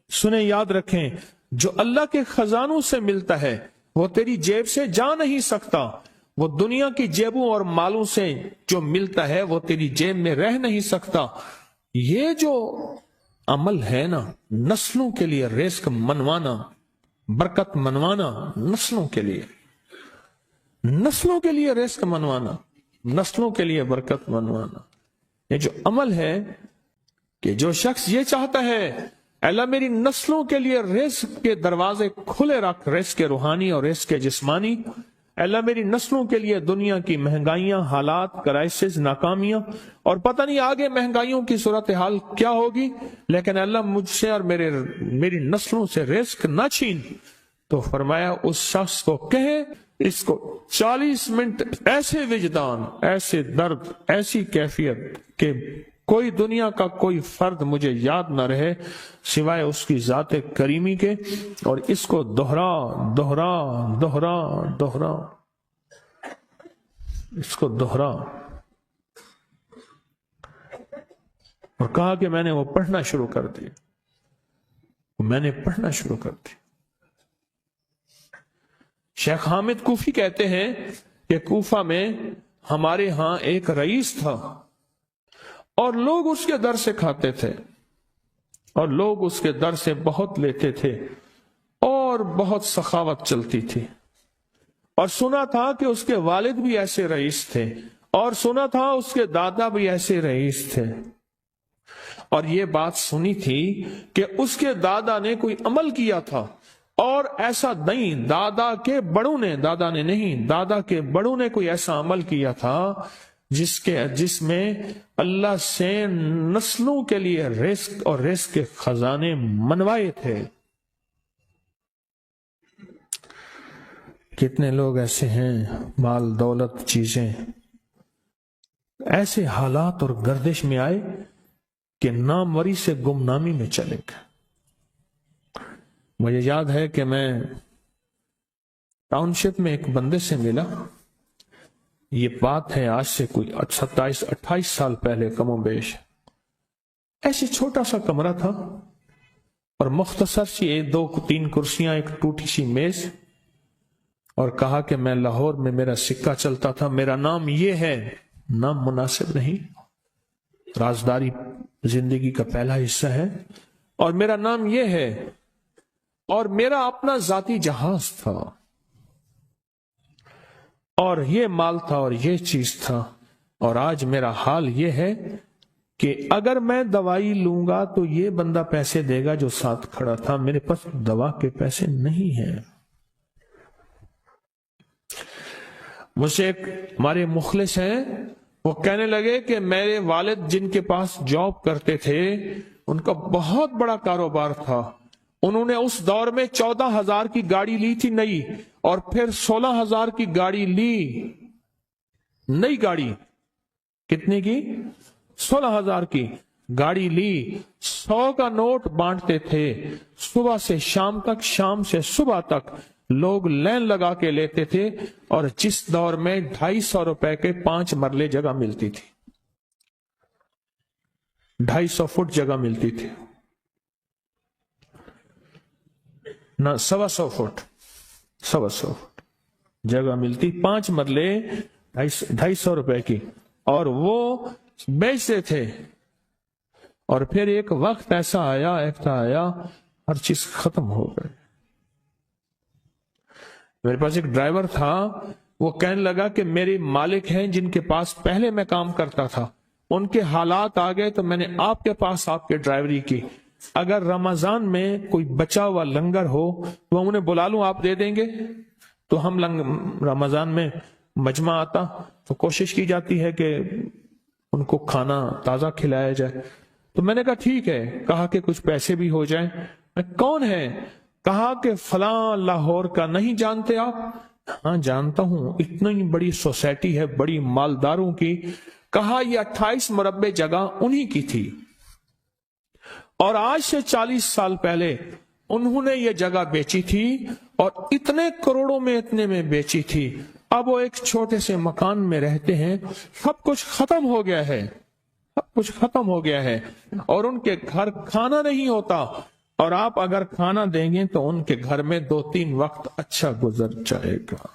سنیں، یاد رکھیں، جو اللہ کے خزانوں سے ملتا ہے وہ تیری جیب سے جا نہیں سکتا، وہ دنیا کی جیبوں اور مالوں سے جو ملتا ہے وہ تیری جیب میں رہ نہیں سکتا۔ یہ جو عمل ہے نا، نسلوں کے لیے رزق منوانا، برکت منوانا، نسلوں کے لیے رزق منوانا، نسلوں کے لیے برکت منوانا، یہ جو عمل ہے کہ جو شخص یہ چاہتا ہے اللہ میری نسلوں کے لیے رزق کے دروازے کھلے رکھ، رزق کے روحانی اور رزق کے جسمانی، اللہ میری نسلوں کے لیے دنیا کی مہنگائیاں، حالات، کرائسس، ناکامیاں، اور پتہ نہیں آگے مہنگائیوں کی صورتحال کیا ہوگی، لیکن اللہ مجھ سے اور میری نسلوں سے رزق نہ چھین۔ تو فرمایا اس شخص کو کہے، اس کو 40 منٹ ایسے وجدان، ایسے درد، ایسی کیفیت کہ کوئی دنیا کا کوئی فرد مجھے یاد نہ رہے سوائے اس کی ذات کریمی کے، اور اس کو دوہرا دوہرا دوہرا دوہرا، اس کو دوہرا۔ اور کہا کہ میں نے وہ پڑھنا شروع کر دیا، میں نے پڑھنا شروع کر دیا۔ شیخ حامد کوفی کہتے ہیں کہ کوفہ میں ہمارے ہاں ایک رئیس تھا اور لوگ اس کے در سے کھاتے تھے اور لوگ اس کے در سے بہت لیتے تھے اور بہت سخاوت چلتی تھی، اور سنا تھا کہ اس کے والد بھی ایسے رئیس تھے، اور سنا تھا اس کے دادا بھی ایسے رئیس تھے، اور یہ بات سنی تھی کہ اس کے دادا نے کوئی عمل کیا تھا، اور ایسا نہیں، دادا کے بڑوں نے کوئی ایسا عمل کیا تھا جس میں اللہ سے نسلوں کے لیے رزق اور رزق کے خزانے منوائے تھے۔ کتنے لوگ ایسے ہیں، مال دولت چیزیں، ایسے حالات اور گردش میں آئے کہ ناموری سے گمنامی میں چلے گئے۔ مجھے یاد ہے کہ میں ٹاؤن شپ میں ایک بندے سے ملا، یہ بات ہے آج سے کوئی 27-28 سال پہلے کم و بیش، ایسے چھوٹا سا کمرہ تھا اور مختصر سی 2-3 کرسیاں، ایک ٹوٹی سی میز، اور کہا کہ میں لاہور میں میرا سکہ چلتا تھا، میرا نام یہ ہے، نام مناسب نہیں، رازداری زندگی کا پہلا حصہ ہے، اور میرا نام یہ ہے، اور میرا اپنا ذاتی جہاز تھا، اور یہ مال تھا اور یہ چیز تھا، اور آج میرا حال یہ ہے کہ اگر میں دوائی لوں گا تو یہ بندہ پیسے دے گا جو ساتھ کھڑا تھا، میرے پاس دوا کے پیسے نہیں ہیں۔ مجھ سے ایک ہمارے مخلص ہیں، وہ کہنے لگے کہ میرے والد جن کے پاس جاب کرتے تھے ان کا بہت بڑا کاروبار تھا، انہوں نے اس دور میں 14,000 کی گاڑی لی تھی نئی، اور پھر 16,000 کی گاڑی لی، نئی گاڑی، کتنے کی؟ 16,000 کی گاڑی لی، 100 کا نوٹ بانٹتے تھے، صبح سے شام تک، شام سے صبح تک لوگ لین لگا کے لیتے تھے، اور جس دور میں 250 روپے کے 5 مرلے جگہ ملتی تھی، 250 فٹ جگہ ملتی تھی، نہ 125 فٹ، 125 فٹ جگہ ملتی، 5 مرلے 250 روپے کی، اور وہ بیچتے تھے۔ اور پھر ایک وقت ایسا آیا ہر چیز ختم ہو گئی۔ میرے پاس ایک ڈرائیور تھا، وہ کہنے لگا کہ میرے مالک ہیں جن کے پاس پہلے میں کام کرتا تھا، ان کے حالات آ گئے تو میں نے آپ کے پاس آپ کے ڈرائیوری کی، اگر رمضان میں کوئی بچا ہوا لنگر ہو تو میں انہیں بلا لوں، آپ دے دیں گے؟ تو ہم رمضان میں مجمع آتا تو کوشش کی جاتی ہے کہ ان کو کھانا تازہ کھلایا جائے، تو میں نے کہا ٹھیک ہے، کہا کہ کچھ پیسے بھی ہو جائیں۔ کون ہے؟ کہا کہ فلاں لاہور کا، نہیں جانتے آپ؟ ہاں جانتا ہوں، اتنی بڑی سوسائٹی ہے، بڑی مالداروں کی۔ کہا یہ 28 مربع جگہ انہی کی تھی، اور آج سے 40 سال پہلے انہوں نے یہ جگہ بیچی تھی، اور اتنے کروڑوں میں اتنے میں بیچی تھی۔ اب وہ ایک چھوٹے سے مکان میں رہتے ہیں، سب کچھ ختم ہو گیا ہے، سب کچھ ختم ہو گیا ہے، اور ان کے گھر کھانا نہیں ہوتا، اور آپ اگر کھانا دیں گے تو ان کے گھر میں 2-3 وقت اچھا گزر جائے گا۔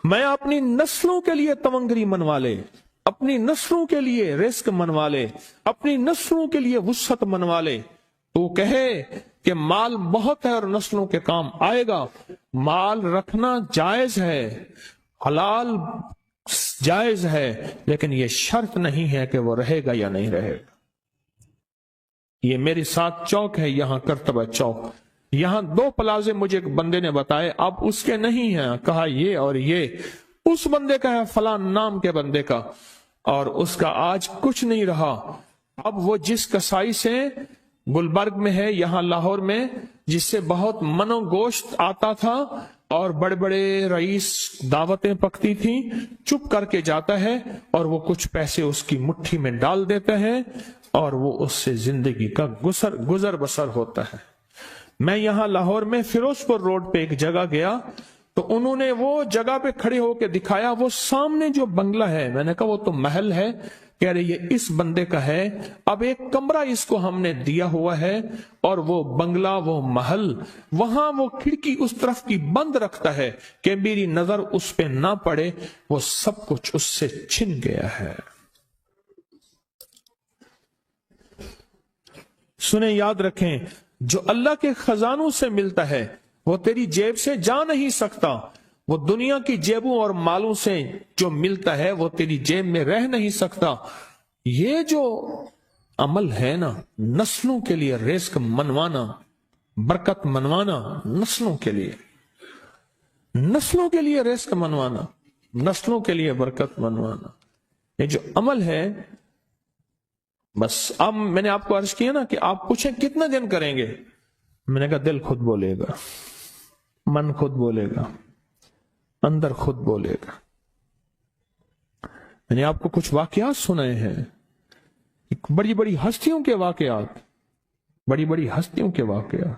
میں اپنی نسلوں کے لیے تونگری منوا لے، اپنی نسلوں کے لیے رزق منوا لے، اپنی نسلوں کے لیے وسعت منوا لے۔ تو کہے کہ مال بہت ہے اور نسلوں کے کام آئے گا، مال رکھنا جائز ہے، حلال جائز ہے، لیکن یہ شرط نہیں ہے کہ وہ رہے گا یا نہیں رہے گا۔ یہ میری ساتھ چوک ہے، یہاں کرتبہ چوک، یہاں 2 پلازے مجھے ایک بندے نے بتائے، اب اس کے نہیں ہیں، کہا یہ اور یہ اس بندے کا ہے، فلاں نام کے بندے کا، اور اس کا آج کچھ نہیں رہا۔ اب وہ جس کسائی سے گلبرگ میں ہے، یہاں لاہور میں، جس سے بہت من و گوشت آتا تھا اور بڑے بڑے رئیس دعوتیں پکتی تھیں، چپ کر کے جاتا ہے اور وہ کچھ پیسے اس کی مٹھی میں ڈال دیتا ہے اور وہ اس سے زندگی کا گزر بسر ہوتا ہے۔ میں یہاں لاہور میں فیروز پور روڈ پہ ایک جگہ گیا تو انہوں نے وہ جگہ پہ کھڑے ہو کے دکھایا، وہ سامنے جو بنگلہ ہے، میں نے کہا وہ تو محل ہے، کہہ رہے یہ اس بندے کا ہے، اب ایک کمرہ اس کو ہم نے دیا ہوا ہے اور وہ بنگلہ، وہ محل، وہاں وہ کھڑکی اس طرف کی بند رکھتا ہے کہ میری نظر اس پہ نہ پڑے، وہ سب کچھ اس سے چھن گیا ہے۔ سنیں، یاد رکھیں، جو اللہ کے خزانوں سے ملتا ہے وہ تیری جیب سے جا نہیں سکتا، وہ دنیا کی جیبوں اور مالوں سے جو ملتا ہے وہ تیری جیب میں رہ نہیں سکتا۔ یہ جو عمل ہے نا، نسلوں کے لیے رزق منوانا، برکت منوانا، نسلوں کے لیے رزق منوانا، نسلوں کے لیے برکت منوانا، یہ جو عمل ہے، بس اب میں نے آپ کو عرض کیا نا کہ آپ پوچھیں کتنا دن کریں گے، میں نے کہا دل خود بولے گا، من خود بولے گا، اندر خود بولے گا۔ میں نے آپ کو کچھ واقعات سنائے ہیں، بڑی بڑی ہستیوں کے واقعات، بڑی بڑی ہستیوں کے واقعات۔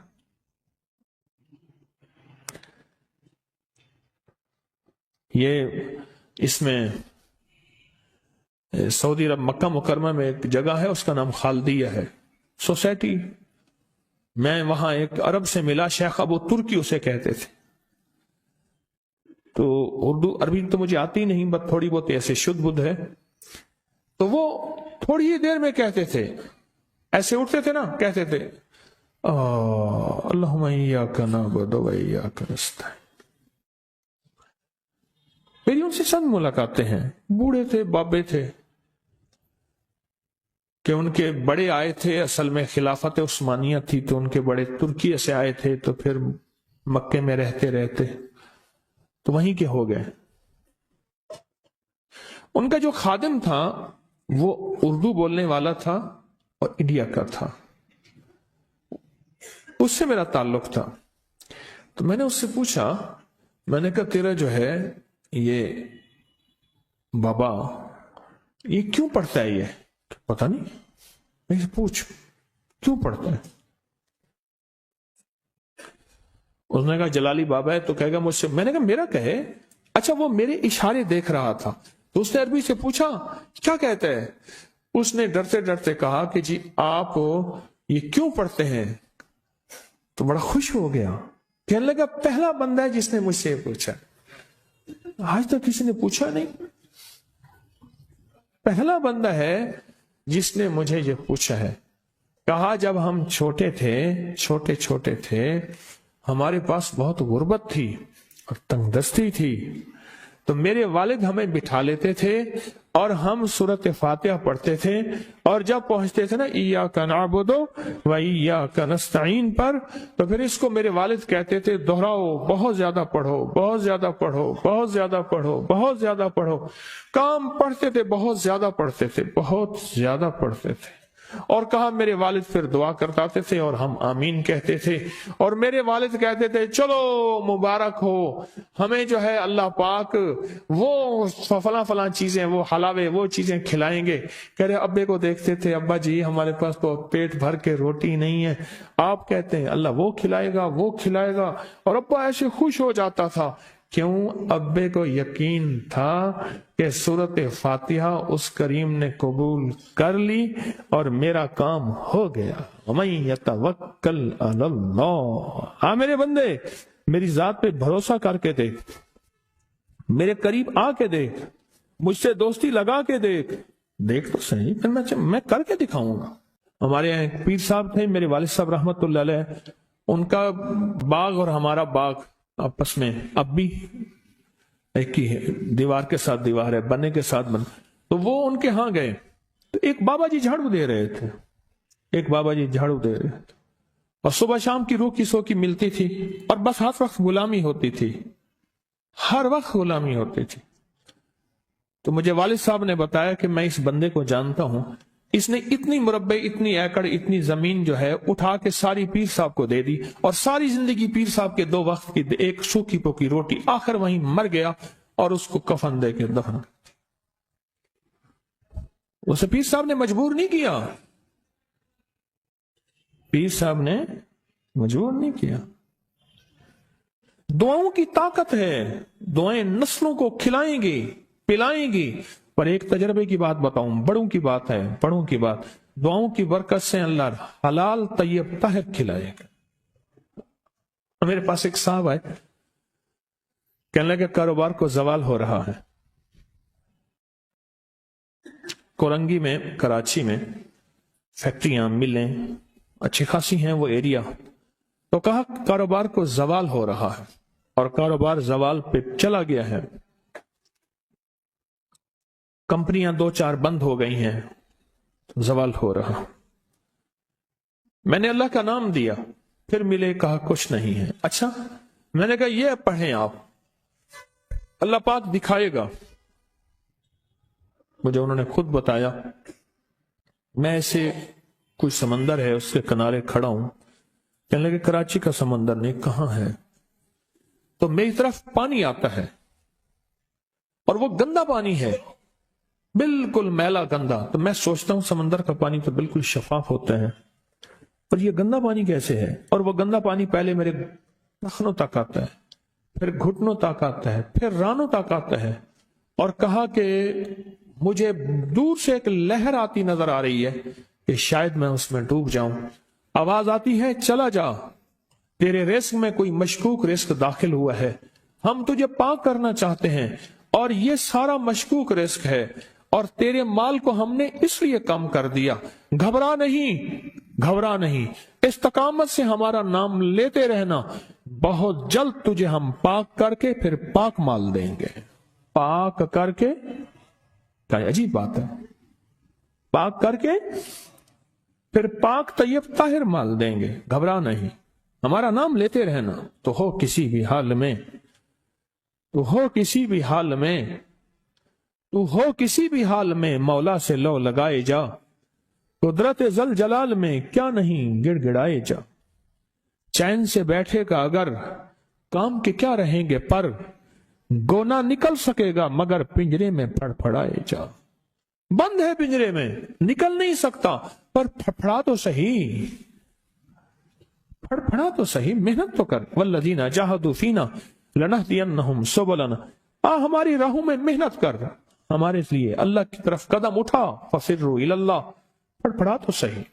یہ اس میں سعودی عرب مکہ مکرمہ میں ایک جگہ ہے، اس کا نام خالدیہ ہے سوسائٹی۔ میں وہاں ایک عرب سے ملا، شیخ ابو ترکی اسے کہتے تھے، تو اردو عربی تو مجھے آتی نہیں، بس تھوڑی بہت ایسے شدھ بدھ ہے، تو وہ تھوڑی ہی دیر میں کہتے تھے، ایسے اٹھتے تھے نا، کہتے تھے اللہم ایاک نعبد و ایاک نستعین۔ میری ان سے چند ملاقاتیں ہیں، بوڑھے تھے، بابے تھے، کہ ان کے بڑے آئے تھے، اصل میں خلافت عثمانیہ تھی تو ان کے بڑے ترکیہ سے آئے تھے، تو پھر مکے میں رہتے تو وہیں کے ہو گئے۔ ان کا جو خادم تھا وہ اردو بولنے والا تھا اور انڈیا کا تھا، اس سے میرا تعلق تھا، تو میں نے اس سے پوچھا، میں نے کہا تیرا جو ہے یہ بابا یہ کیوں پڑھتا ہے؟ یہ پتہ نہیں، میں سے پوچھ کیوں پڑھتا ہے؟ اس نے کہا جلالی بابا ہے تو کہے گا مجھ سے۔ میں نے کہا میرا کہے، اچھا وہ میرے اشارے دیکھ رہا تھا، تو اس نے عربی سے پوچھا کیا کہتا ہے؟ اس نے ڈرتے ڈرتے کہا کہ جی آپ یہ کیوں پڑھتے ہیں؟ تو بڑا خوش ہو گیا، کہنے لگا پہلا بندہ ہے جس نے مجھ سے پوچھا، آج تک کسی نے پوچھا نہیں، پہلا بندہ ہے جس نے مجھے یہ پوچھا ہے۔ کہا جب ہم چھوٹے تھے ہمارے پاس بہت غربت تھی اور تنگ دستی تھی، تو میرے والد ہمیں بٹھا لیتے تھے اور ہم سورۃ فاتحہ پڑھتے تھے، اور جب پہنچتے تھے نا ایاک نعبد و ایاک نستعین پر، تو پھر اس کو میرے والد کہتے تھے دہراؤ، بہت زیادہ پڑھو، بہت زیادہ پڑھو، بہت زیادہ پڑھو، بہت زیادہ پڑھو۔ کام پڑھتے تھے، بہت زیادہ پڑھتے تھے، بہت زیادہ پڑھتے تھے، اور کہا میرے والد پھر دعا کرتے تھے اور ہم آمین کہتے تھے، اور میرے والد کہتے تھے چلو مبارک ہو، ہمیں جو ہے اللہ پاک وہ فلاں چیزیں، وہ حلاوے، وہ چیزیں کھلائیں گے۔ کہہ رہے ابے کو دیکھتے تھے، ابا جی ہمارے پاس تو پیٹ بھر کے روٹی نہیں ہے، آپ کہتے ہیں اللہ وہ کھلائے گا، وہ کھلائے گا، اور ابا ایسے خوش ہو جاتا تھا کیوں؟ ابے کو یقین تھا کہ سورت فاتحہ اس کریم نے قبول کر لی اور میرا کام ہو گیا. وَمَن يَتَوَكَّلْ عَلَى اللَّهِ. ہاں میرے بندے، میری ذات پہ بھروسہ کر کے دیکھ، میرے قریب آ کے دیکھ، مجھ سے دوستی لگا کے دیکھ تو صحیح، پھر میں کر کے دکھاؤں گا. ہمارے یہاں ایک پیر صاحب تھے، میرے والد صاحب رحمت اللہ علیہ، ان کا باغ اور ہمارا باغ آپس میں اب بھی ایک ہی ہے، دیوار کے ساتھ دیوار ہے، بنے کے ساتھ بن. تو وہ ان کے ہاں گئے تو ایک بابا جی جھاڑو دے رہے تھے، اور صبح شام کی روح کی سو کی ملتی تھی، اور بس ہر وقت غلامی ہوتی تھی، ہر وقت غلامی ہوتی تھی. تو مجھے والد صاحب نے بتایا کہ میں اس بندے کو جانتا ہوں، اس نے اتنی مربع، اتنی ایکڑ، اتنی زمین جو ہے اٹھا کے ساری پیر صاحب کو دے دی، اور ساری زندگی پیر صاحب کے 2 وقت کی ایک سوکھی پوکی روٹی، آخر وہیں مر گیا اور اس کو کفن دے کے دفن. اسے پیر صاحب نے مجبور نہیں کیا، پیر صاحب نے مجبور نہیں کیا. دعاؤں کی طاقت ہے، دعائیں نسلوں کو کھلائیں گی، پلائیں گی. پر ایک تجربے کی بات بتاؤں، بڑوں کی بات ہے، بڑوں کی بات، دعاؤں کی برکت سے اللہ حلال طیب طاہر کھلائے گا. میرے پاس ایک صاحب ہے، کہنے لگے کاروبار کو زوال ہو رہا ہے. کورنگی میں، کراچی میں فیکٹریاں، ملیں اچھی خاصی ہیں وہ ایریا. تو کہا کاروبار کو زوال ہو رہا ہے، اور کاروبار زوال پہ چلا گیا ہے. کمپنیاں 2-4 بند ہو گئی ہیں، زوال ہو رہا. میں نے اللہ کا نام دیا، پھر ملے، کہا کچھ نہیں ہے. اچھا، میں نے کہا یہ پڑھیں آپ، اللہ پاک دکھائے گا. مجھے انہوں نے خود بتایا، میں ایسے کوئی سمندر ہے اس کے کنارے کھڑا ہوں. کہنے لگے کراچی کا سمندر نہیں، کہاں ہے؟ تو میری طرف پانی آتا ہے، اور وہ گندا پانی ہے، بالکل میلا گندا. تو میں سوچتا ہوں سمندر کا پانی تو بالکل شفاف ہوتا ہے، پر یہ گندا پانی کیسے ہے؟ اور وہ گندا پانی پہلے میرے ٹخنوں تک آتا ہے، پھر گھٹنوں تک آتا ہے، پھر رانوں تک آتا ہے. اور کہا کہ مجھے دور سے ایک لہر آتی نظر آ رہی ہے کہ شاید میں اس میں ڈوب جاؤں. آواز آتی ہے چلا جا، تیرے رزق میں کوئی مشکوک رزق داخل ہوا ہے، ہم تجھے پاک کرنا چاہتے ہیں، اور یہ سارا مشکوک رزق ہے، اور تیرے مال کو ہم نے اس لیے کم کر دیا. گھبرا نہیں، استقامت سے ہمارا نام لیتے رہنا، بہت جلد تجھے ہم پاک کر کے پھر پاک مال دیں گے. پاک کر کے، کیا عجیب بات ہے، پاک کر کے پھر پاک طیب طاہر مال دیں گے. گھبرا نہیں، ہمارا نام لیتے رہنا. تو ہو کسی بھی حال میں، تو ہو کسی بھی حال میں مولا سے لو لگائے جا. قدرت ذل جلال میں کیا نہیں گڑ گڑائے جا. چین سے بیٹھے گا اگر کام کے کیا رہیں گے پر، گونا نکل سکے گا مگر پنجرے میں پھڑ پھڑائے جا. بند ہے پنجرے میں، نکل نہیں سکتا، پر پھڑا تو صحیح، محنت تو کر. والذین جاہدوا فینا لنہدینہم سبلنا. ہماری راہوں میں محنت کر، ہمارے لیے اللہ کی طرف قدم اٹھا. ففروا الی اللہ، پڑھا تو صحیح.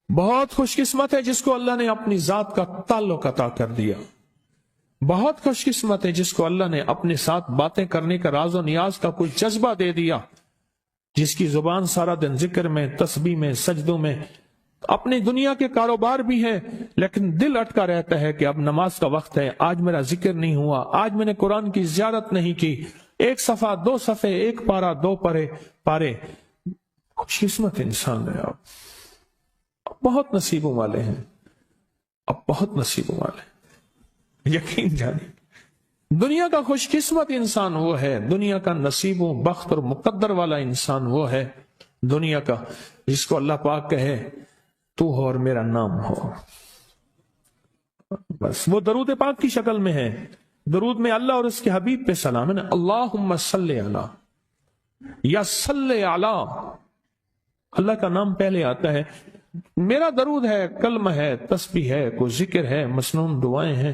بہت خوش قسمت ہے جس کو اللہ نے اپنی ذات کا تعلق عطا کر دیا. بہت خوش قسمت ہے جس کو اللہ نے اپنے ساتھ باتیں کرنے کا، راز و نیاز کا کوئی جذبہ دے دیا، جس کی زبان سارا دن ذکر میں، تسبیح میں، سجدوں میں. اپنی دنیا کے کاروبار بھی ہیں لیکن دل اٹکا رہتا ہے کہ اب نماز کا وقت ہے، آج میرا ذکر نہیں ہوا، آج میں نے قرآن کی زیارت نہیں کی. 1 صفحہ 2 صفحے، 1 پارہ 2 پارے. خوش قسمت انسان ہے. اب بہت نصیبوں والے ہیں، بہت نصیبوں والے، یقین جانے. دنیا کا خوش قسمت انسان وہ ہے، دنیا کا نصیبوں، بخت اور مقدر والا انسان وہ ہے دنیا کا جس کو اللہ پاک کہے تو ہو اور میرا نام ہو. بس وہ درود پاک کی شکل میں ہے. درود میں اللہ اور اس کے حبیب پہ سلام ہے نا. اللہم صلی علی، یا صلی علی، اللہ کا نام پہلے آتا ہے. میرا درود ہے، کلمہ ہے، تسبیح ہے، کوئی ذکر ہے، مسنون دعائیں ہیں.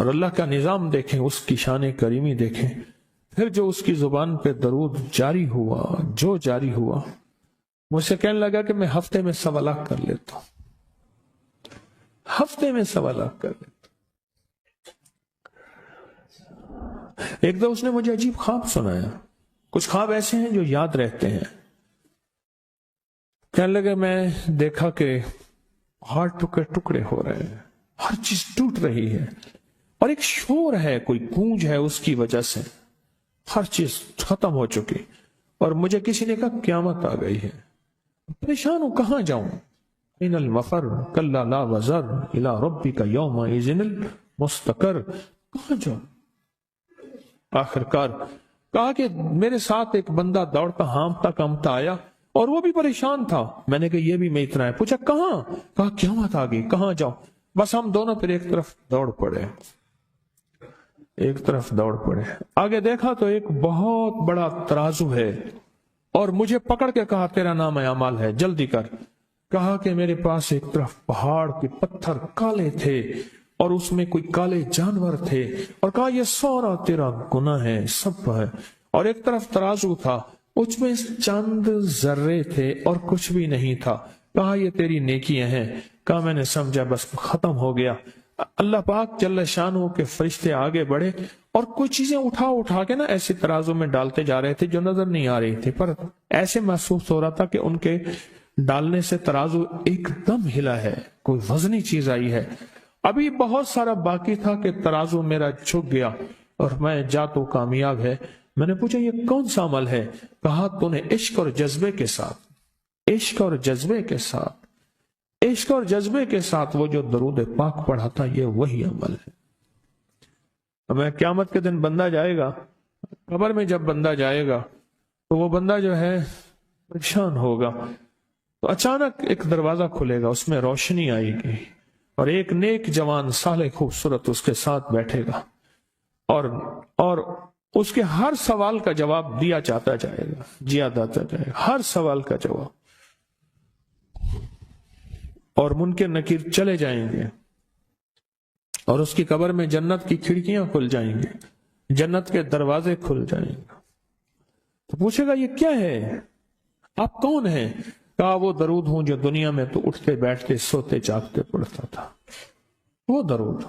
اور اللہ کا نظام دیکھیں، اس کی شان کریمی دیکھیں. پھر جو اس کی زبان پہ درود جاری ہوا، جو جاری ہوا، مجھ سے کہنے لگا کہ میں ہفتے میں 1.25 لاکھ کر لیتا ہوں، ہفتے میں 1.25 لاکھ کر لیتا. ایک دو اس نے مجھے عجیب خواب سنایا. کچھ خواب ایسے ہیں جو یاد رہتے ہیں. کہنے لگے میں دیکھا کہ ہاتھ ٹکڑے ٹکڑے ہو رہے ہیں، ہر چیز ٹوٹ رہی ہے، اور ایک شور ہے، کوئی گونج ہے، اس کی وجہ سے ہر چیز ختم ہو چکی. اور مجھے کسی نے کہا قیامت آ گئی ہے. پریشان ہوں، کہاں جاؤں؟ ان المفر کلا لا وزر الى ربک یومئذ المستقر. کہاں جاؤں؟ آخر کار کہا کہ میرے ساتھ ایک بندہ دوڑتا ہامتا کامتا آیا اور وہ بھی پریشان تھا. میں نے کہا یہ بھی میں اتنا ہے. پوچھا کہاں؟ کہا قیامت آ گئی، کہاں جاؤں؟ بس ہم دونوں پھر ایک طرف دوڑ پڑے، ایک طرف دوڑ پڑے. آگے دیکھا تو ایک بہت بڑا ترازو ہے، اور مجھے پکڑ کے کہا تیرا نام اعمال ہے، جلدی کر. کہا کہ میرے پاس ایک طرف پہاڑ کے پتھر کالے تھے اور اس میں کوئی کالے جانور تھے، اور کہا یہ سارا تیرا گناہ ہے، سب ہے. اور ایک طرف ترازو تھا، اس میں چند ذرے تھے اور کچھ بھی نہیں تھا. کہا یہ تیری نیکیاں ہیں. کہا میں نے سمجھا بس ختم ہو گیا. اللہ پاک جل شانہ کے فرشتے آگے بڑھے اور کچھ چیزیں اٹھا کے نا ایسے ترازو میں ڈالتے جا رہے تھے جو نظر نہیں آ رہی تھی، پر ایسے محسوس ہو رہا تھا کہ ان کے ڈالنے سے ترازو ایک دم ہلا ہے، کوئی وزنی چیز آئی ہے. ابھی بہت سارا باقی تھا کہ ترازو میرا جھک گیا اور میں جا تو کامیاب ہے. میں نے پوچھا یہ کون سا عمل ہے؟ کہا تو نے عشق اور جذبے کے ساتھ، عشق اور جذبے کے ساتھ، عشق اور جذبے کے ساتھ وہ جو درود پاک پڑھا تھا، یہ وہی عمل ہے. میں قیامت کے دن بندہ جائے گا قبر میں، جب بندہ جائے گا تو وہ بندہ جو ہے پریشان ہوگا. تو اچانک ایک دروازہ کھلے گا، اس میں روشنی آئے گی اور ایک نیک جوان صالح خوبصورت اس کے ساتھ بیٹھے گا، اور اس کے ہر سوال کا جواب دیا جاتا جائے گا، جیا جاتا جائے گا، ہر سوال کا جواب. اور منکر نکیر چلے جائیں گے اور اس کی قبر میں جنت کی کھڑکیاں کھل جائیں گے، جنت کے دروازے کھل جائیں گے. تو پوچھے گا یہ کیا ہے، آپ کون ہیں؟ کہا وہ درود ہوں جو دنیا میں تو اٹھتے بیٹھتے سوتے جاگتے پڑھتا تھا. وہ درود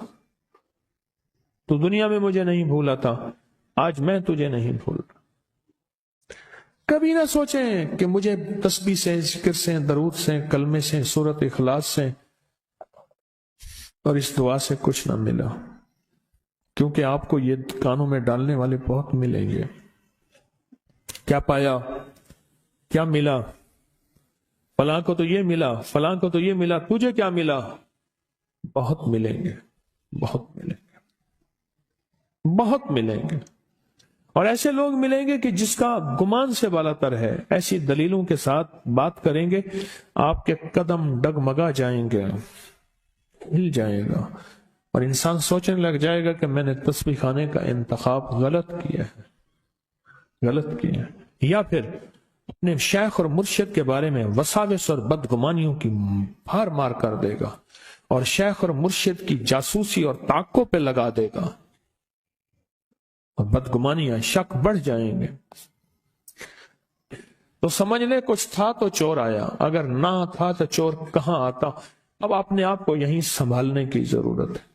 تو دنیا میں مجھے نہیں بھولا تھا، آج میں تجھے نہیں بھول رہا. کبھی نہ سوچیں کہ مجھے تسبیح سے، ذکر سے، درود سے، کلمے سے، سورت اخلاص سے اور اس دعا سے کچھ نہ ملا، کیونکہ آپ کو یہ کانوں میں ڈالنے والے بہت ملیں گے. کیا پایا، کیا ملا؟ فلاں کو تو یہ ملا، فلاں کو تو یہ ملا، تجھے کیا ملا؟ بہت ملیں گے، بہت ملیں گے، بہت ملیں گے. اور ایسے لوگ ملیں گے کہ جس کا گمان سے بالا تر ہے، ایسی دلیلوں کے ساتھ بات کریں گے، آپ کے قدم ڈگمگا جائیں گے، ہل جائے گا، اور انسان سوچنے لگ جائے گا کہ میں نے تسبیح خانے کا انتخاب غلط کیا ہے، غلط کیا ہے. یا پھر اپنے شیخ اور مرشد کے بارے میں وساوس اور بدگمانیوں کی بھار مار کر دے گا، اور شیخ اور مرشد کی جاسوسی اور تعقب پہ لگا دے گا، اور بدگمانیاں، شک بڑھ جائیں گے. تو سمجھ لے کچھ تھا تو چور آیا، اگر نہ تھا تو چور کہاں آتا. اب اپنے آپ کو یہیں سنبھالنے کی ضرورت ہے.